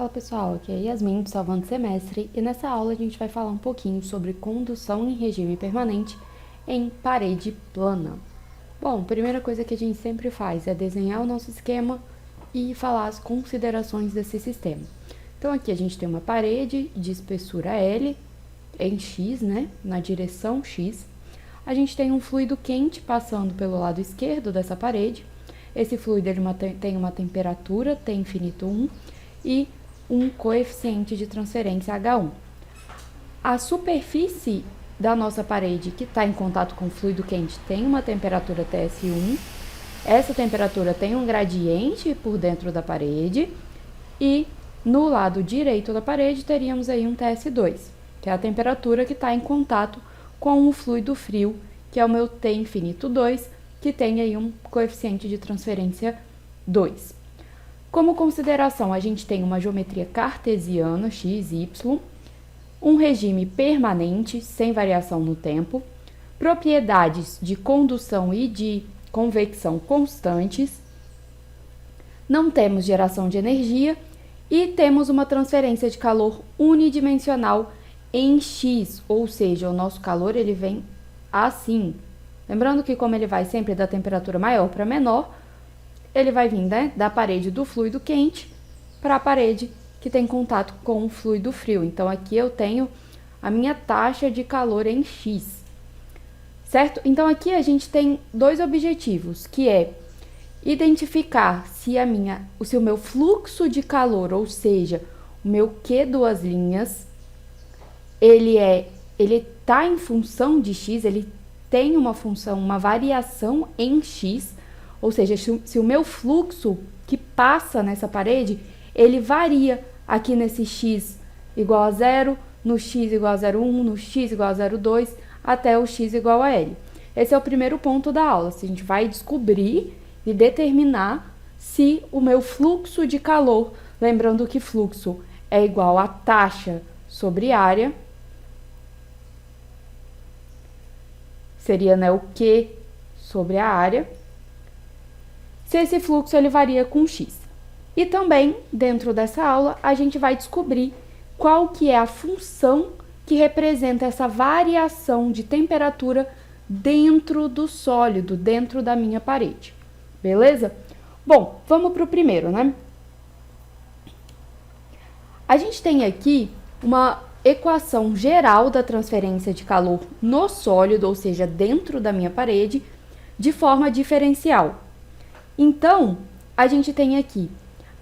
Fala pessoal, aqui é Yasmin do Salvando Semestre e nessa aula a gente vai falar um pouquinho sobre condução em regime permanente em parede plana. Bom, a primeira coisa que a gente sempre faz é desenhar o nosso esquema e falar as considerações desse sistema. Então aqui a gente tem uma parede de espessura L em X, né, na direção X. A gente tem um fluido quente passando pelo lado esquerdo dessa parede. Esse fluido ele tem uma temperatura T infinito 1 e um coeficiente de transferência H1. A superfície da nossa parede que está em contato com o fluido quente tem uma temperatura TS1. Essa temperatura tem um gradiente por dentro da parede e no lado direito da parede teríamos aí um TS2, que é a temperatura que está em contato com o fluido frio, que é o meu T infinito 2, que tem aí um coeficiente de transferência 2. Como consideração, a gente tem uma geometria cartesiana, x, y, um regime permanente, sem variação no tempo, propriedades de condução e de convecção constantes, não temos geração de energia e temos uma transferência de calor unidimensional em x, ou seja, o nosso calor ele vem assim. Lembrando que como ele vai sempre da temperatura maior para menor, ele vai vir, né, da parede do fluido quente para a parede que tem contato com o fluido frio. Então, aqui eu tenho a minha taxa de calor em X, certo? Então, aqui a gente tem dois objetivos, que é identificar se o meu fluxo de calor, ou seja, o meu Q duas linhas, ele tá em função de X, ele tem uma função, uma variação em X, ou seja, se o meu fluxo que passa nessa parede, ele varia aqui nesse x igual a 0, no x igual a 0,1, no x igual a 0,2, até o x igual a L. Esse é o primeiro ponto da aula. A gente vai descobrir e determinar se o meu fluxo de calor, lembrando que fluxo é igual a taxa sobre área, seria, né, o Q sobre a área, se esse fluxo ele varia com x. E também, dentro dessa aula, a gente vai descobrir qual que é a função que representa essa variação de temperatura dentro do sólido, dentro da minha parede. Beleza? Bom, vamos para o primeiro, né? A gente tem aqui uma equação geral da transferência de calor no sólido, ou seja, dentro da minha parede, de forma diferencial. Então, a gente tem aqui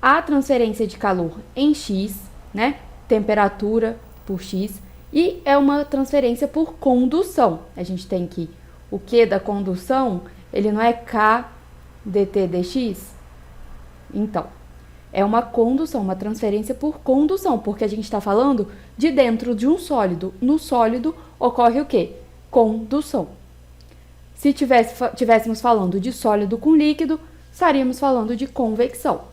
a transferência de calor em X, né? Temperatura por X, e é uma transferência por condução. A gente tem que o Q da condução, ele não é K dt dx? Então, é uma condução, uma transferência por condução, porque a gente está falando de dentro de um sólido. No sólido ocorre o quê? Condução. Se tivéssemos falando de sólido com líquido, estaríamos falando de convecção.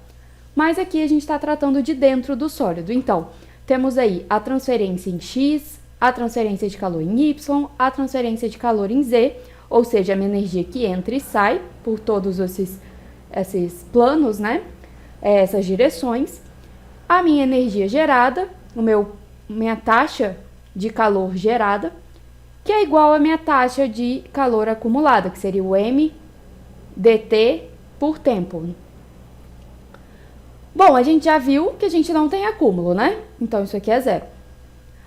Mas aqui a gente está tratando de dentro do sólido. Então, temos aí a transferência em X, a transferência de calor em Y, a transferência de calor em Z, ou seja, a minha energia que entra e sai por todos esses planos, né? Essas direções. A minha energia gerada, minha taxa de calor gerada, que é igual à minha taxa de calor acumulada, que seria o M dt por tempo. Bom, a gente já viu que a gente não tem acúmulo, né? Então, isso aqui é zero.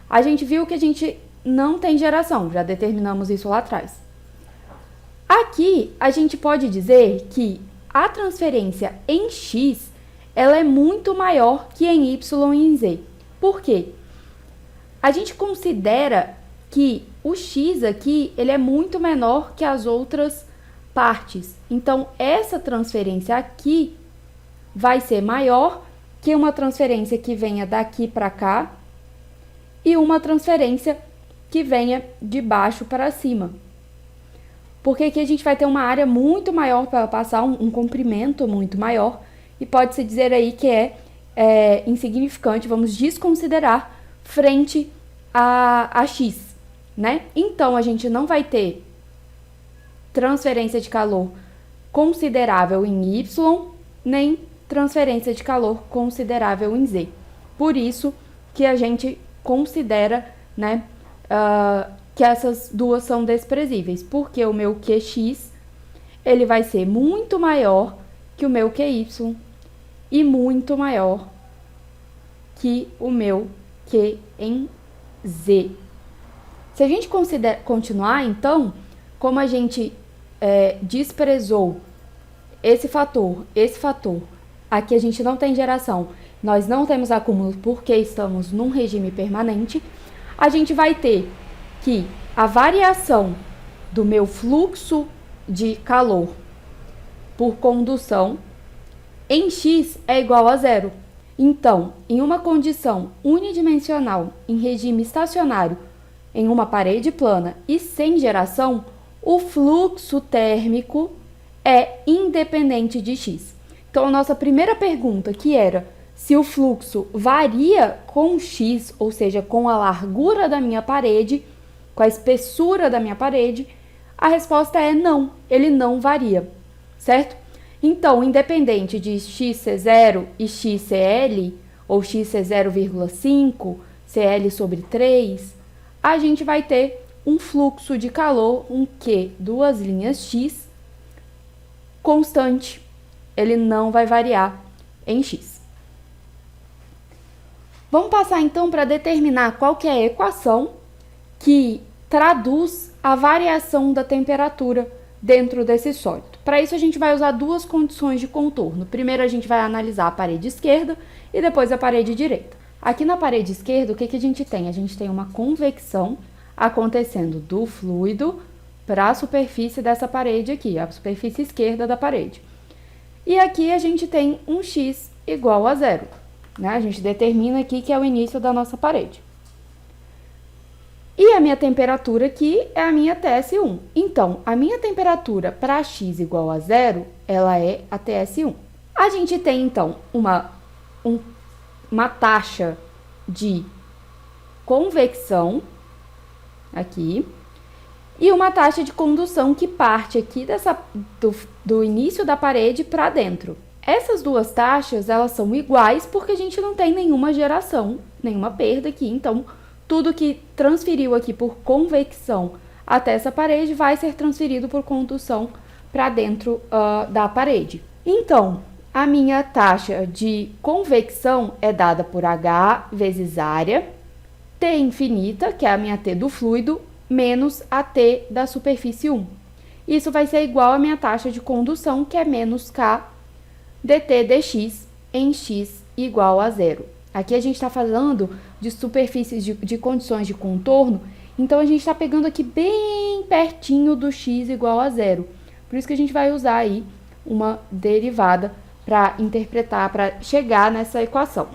A gente viu que a gente não tem geração, já determinamos isso lá atrás. Aqui, a gente pode dizer que a transferência em X, ela é muito maior que em Y e em Z. Por quê? A gente considera que o X aqui, ele é muito menor que as outras partes. Então, essa transferência aqui vai ser maior que uma transferência que venha daqui para cá e uma transferência que venha de baixo para cima. Porque aqui a gente vai ter uma área muito maior para passar, um comprimento muito maior, e pode-se dizer aí que é insignificante, vamos desconsiderar frente a X, né? Então, a gente não vai ter transferência de calor considerável em Y, nem transferência de calor considerável em Z. Por isso que a gente considera, né, que essas duas são desprezíveis, porque o meu QX ele vai ser muito maior que o meu QY e muito maior que o meu Q em Z. Se a gente continuar, então, como a gente desprezou esse fator, aqui a gente não tem geração, nós não temos acúmulo porque estamos num regime permanente, a gente vai ter que a variação do meu fluxo de calor por condução em X é igual a zero. Então, em uma condição unidimensional, em regime estacionário, em uma parede plana e sem geração, o fluxo térmico é independente de X. Então, a nossa primeira pergunta, que era se o fluxo varia com X, ou seja, com a largura da minha parede, com a espessura da minha parede, a resposta é não, ele não varia, certo? Então, independente de x ser 0 e x ser L, ou x ser 0,5, CL sobre 3, a gente vai ter um fluxo de calor, um Q, duas linhas X, constante. Ele não vai variar em X. Vamos passar então para determinar qual que é a equação que traduz a variação da temperatura dentro desse sólido. Para isso, a gente vai usar duas condições de contorno. Primeiro, a gente vai analisar a parede esquerda e depois a parede direita. Aqui na parede esquerda, o que a gente tem? A gente tem uma convecção acontecendo do fluido para a superfície dessa parede aqui, a superfície esquerda da parede. E aqui a gente tem um X igual a zero, né? A gente determina aqui que é o início da nossa parede. E a minha temperatura aqui é a minha TS1. Então, a minha temperatura para X igual a zero, ela é a TS1. A gente tem, então, uma taxa de convecção aqui e uma taxa de condução que parte aqui do início da parede para dentro. Essas duas taxas, elas são iguais porque a gente não tem nenhuma geração, nenhuma perda aqui, então tudo que transferiu aqui por convecção até essa parede vai ser transferido por condução para dentro da parede. Então, a minha taxa de convecção é dada por H vezes área, T infinita, que é a minha T do fluido, menos a T da superfície 1. Isso vai ser igual à minha taxa de condução, que é menos K dt dx em x igual a zero. Aqui a gente está falando de superfícies de condições de contorno, então a gente está pegando aqui bem pertinho do x igual a zero. Por isso que a gente vai usar aí uma derivada para interpretar, para chegar nessa equação.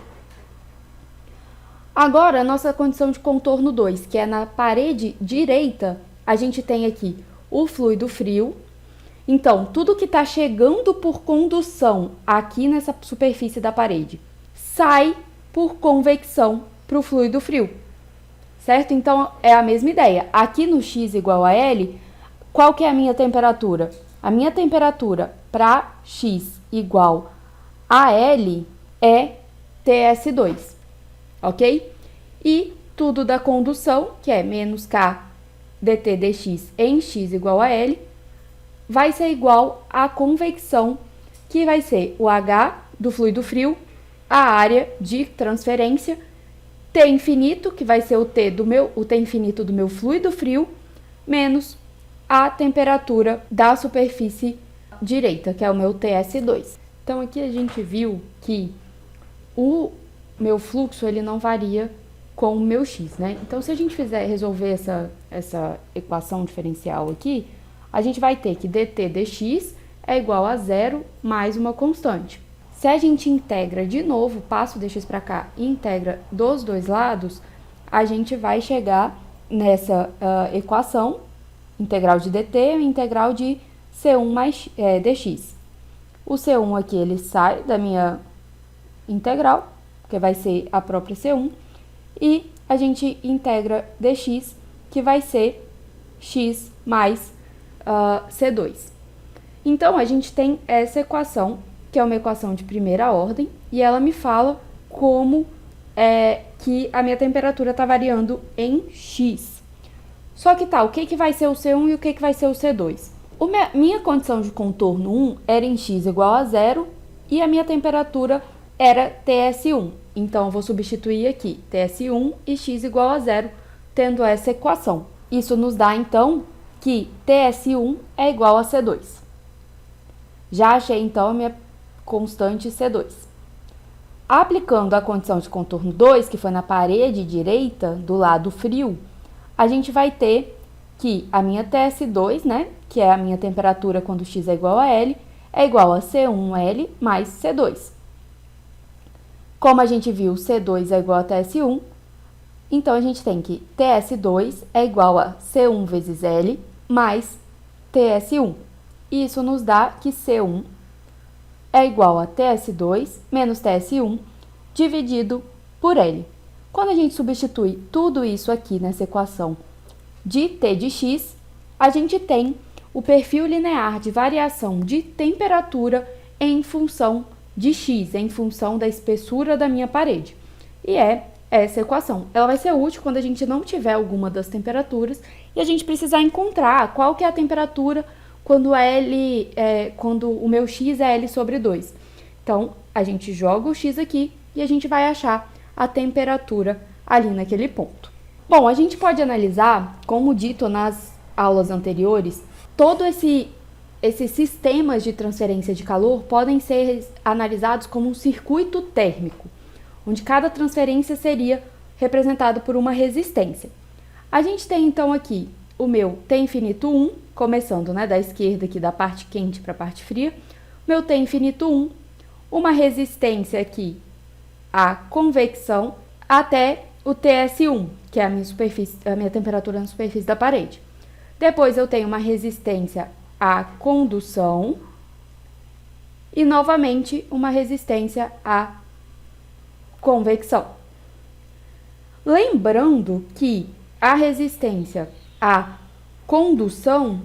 Agora, a nossa condição de contorno 2, que é na parede direita, a gente tem aqui o fluido frio. Então, tudo que está chegando por condução aqui nessa superfície da parede sai por convecção para o fluido frio, certo? Então, é a mesma ideia. Aqui no x igual a L, qual que é a minha temperatura? A minha temperatura para x igual a L é TS2, ok? E tudo da condução, que é menos K dt dx em x igual a L, vai ser igual à convecção, que vai ser o H do fluido frio, a área de transferência, T infinito, que vai ser o T infinito do meu fluido frio, menos a temperatura da superfície direita, que é o meu TS2. Então, aqui a gente viu que o meu fluxo ele não varia com o meu x, né? Então, se a gente resolver essa equação diferencial aqui, a gente vai ter que dt dx é igual a zero mais uma constante. Se a gente integra de novo, passa o dx para cá e integra dos dois lados, a gente vai chegar nessa equação, integral de dt e integral de C1 mais dx. O C1 aqui, ele sai da minha integral, que vai ser a própria C1, e a gente integra dx, que vai ser x mais C2. Então, a gente tem essa equação, que é uma equação de primeira ordem, e ela me fala como que a minha temperatura está variando em X. Só que o que vai ser o C1 e o que vai ser o C2? Minha condição de contorno 1 era em X igual a 0 e a minha temperatura era TS1. Então, eu vou substituir aqui TS1 e X igual a 0, tendo essa equação. Isso nos dá, então, que TS1 é igual a C2. Já achei, então, a minha constante C2. Aplicando a condição de contorno 2, que foi na parede direita, do lado frio, a gente vai ter que a minha TS2, né, que é a minha temperatura quando X é igual a L, é igual a C1L mais C2. Como a gente viu, C2 é igual a TS1, então a gente tem que TS2 é igual a C1 vezes L mais TS1. Isso nos dá que C1 é igual a TS2 menos TS1 dividido por L. Quando a gente substitui tudo isso aqui nessa equação de T de X, a gente tem o perfil linear de variação de temperatura em função de X, em função da espessura da minha parede. E é essa equação. Ela vai ser útil quando a gente não tiver alguma das temperaturas e a gente precisar encontrar qual que é a temperatura quando o meu X é L sobre 2. Então, a gente joga o X aqui e a gente vai achar a temperatura ali naquele ponto. Bom, a gente pode analisar, como dito nas aulas anteriores, todo esses sistemas de transferência de calor podem ser analisados como um circuito térmico, onde cada transferência seria representada por uma resistência. A gente tem então aqui o meu T infinito 1, começando da esquerda aqui da parte quente para a parte fria, meu T infinito 1, uma resistência aqui, a convecção, até o TS1, que é a minha temperatura na superfície da parede. Depois eu tenho uma resistência à condução e, novamente, uma resistência à convecção. Lembrando que a resistência à condução,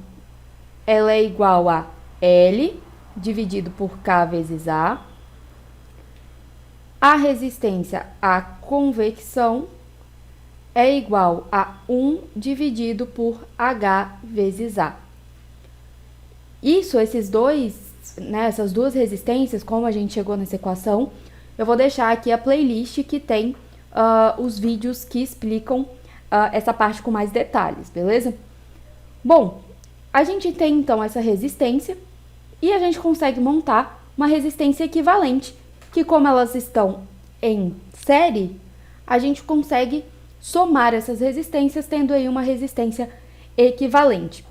ela é igual a L dividido por K vezes A. A resistência à convecção é igual a 1 dividido por H vezes A. Essas duas resistências, como a gente chegou nessa equação, eu vou deixar aqui a playlist que tem os vídeos que explicam essa parte com mais detalhes, beleza? Bom, a gente tem então essa resistência e a gente consegue montar uma resistência equivalente, que como elas estão em série, a gente consegue somar essas resistências, tendo aí uma resistência equivalente.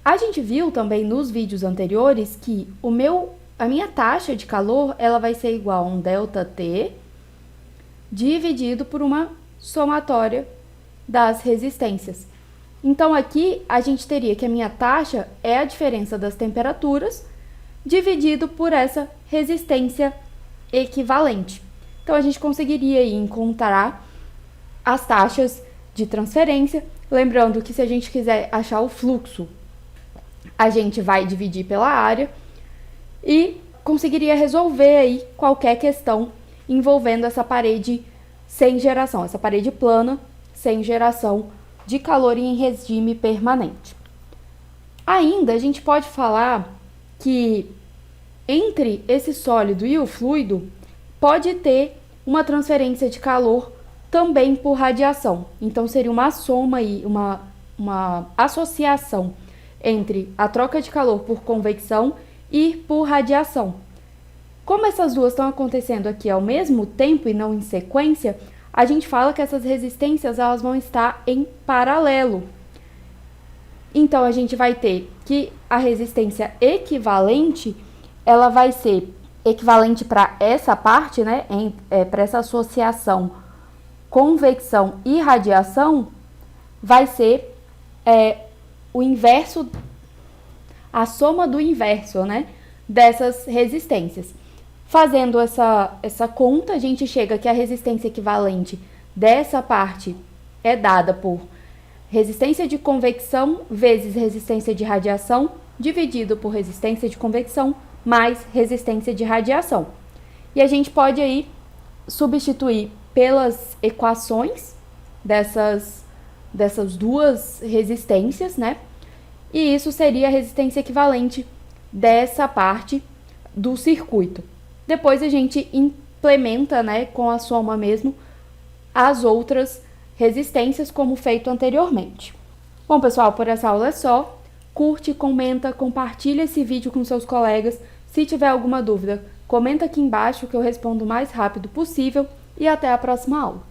A gente viu também nos vídeos anteriores que a minha taxa de calor ela vai ser igual a um ΔT dividido por uma somatória das resistências. Então, aqui a gente teria que a minha taxa é a diferença das temperaturas dividido por essa resistência equivalente. Então, a gente conseguiria aí encontrar as taxas de transferência. Lembrando que se a gente quiser achar o fluxo, a gente vai dividir pela área e conseguiria resolver aí qualquer questão envolvendo essa parede sem geração, essa parede plana sem geração de calor em regime permanente. Ainda a gente pode falar que entre esse sólido e o fluido pode ter uma transferência de calor também por radiação. Então seria uma soma e uma associação entre a troca de calor por convecção e por radiação. Como essas duas estão acontecendo aqui ao mesmo tempo e não em sequência, a gente fala que essas resistências elas vão estar em paralelo. Então, a gente vai ter que a resistência equivalente, ela vai ser equivalente para essa parte, para essa associação convecção e radiação, vai ser o inverso, a soma do inverso, dessas resistências. Fazendo essa conta, a gente chega que a resistência equivalente dessa parte é dada por resistência de convecção vezes resistência de radiação, dividido por resistência de convecção mais resistência de radiação. E a gente pode aí substituir pelas equações dessas duas resistências, né? E isso seria a resistência equivalente dessa parte do circuito. Depois a gente implementa, né, com a soma mesmo, as outras resistências como feito anteriormente. Bom, pessoal, por essa aula é só. Curte, comenta, compartilha esse vídeo com seus colegas. Se tiver alguma dúvida, comenta aqui embaixo que eu respondo o mais rápido possível e até a próxima aula.